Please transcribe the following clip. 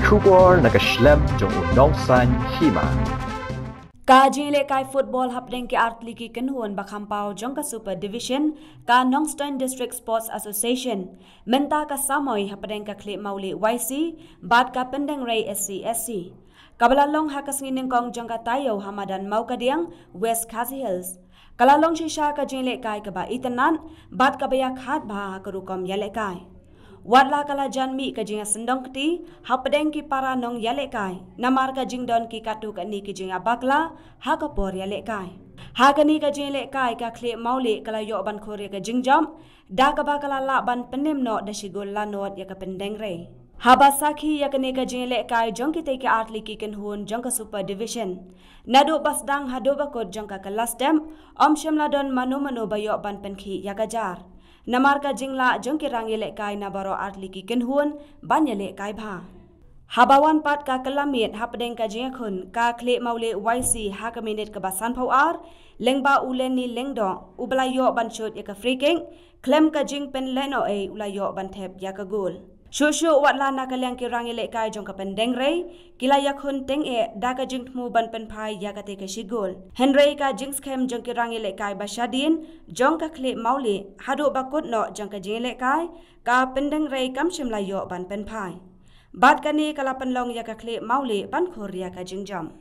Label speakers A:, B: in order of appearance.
A: Kubor nakaslem jong Ndsa Hima.
B: Kajile kai football happening ki artli ki kenhuan bakhampau jong ka super division ka Ndsa District Sports Association menta ka samoi happening ka Khliehmawlieh YC bat ka Pyndengrei SC. Kabalalong hakas ngining kong jong ka tayo hamadan mau kadiang West Khasi Hills. Kalalong shisha ka jile kai ka ba itanan bat ka baya khat ba ka rukom yale kai. Wadla kala janmi ka jinga sendong kti hapdeng ki para nong yale kai namar ka jingdon ki katu ka ni ki jinga bakla ha ka por yale kai ha ka ni ka jile kai ka Khliehmawlieh kala yo ban khore ka jingjam da ka ba kala la ban Pynliem no da shigol la not ya ka Pyndengrei haba sakhi ya ka ni ka jile kai jong ki te ki artli ki ken hun jong ka super division nadu basdang hado ba ko jong ka lastem om shimla don mano ba yo ban penkhi ya ka jar namar ka jingla jong ki rang yele kai na baro artli ki kenhuan ban yele kai bha habawan pat ka kalamit hapdeng ka jinga khun ka Khliehmawlieh YC ha ka minute ka basan phau ar lengba ulen ni lengdo ubla yo ban shot ya ka free king klem ka jing pen leno e ula yo ban thep ya ka gol shushu watla na ka leng ki rang yele kai jong ka Pyndengrei kila ya khun teng e da ka jing thmu ban pen phai ya ka te ka shigol henrei ka jing schem jong ki rang yele kai bashadin jong ka Khliehmawlieh hadu bakut no jong ka jing le kai ka Pyndengrei kam shimla yo ban pen phai bat ka ni kala panlong ya ka Khliehmawlieh ban khor ya ka jingjam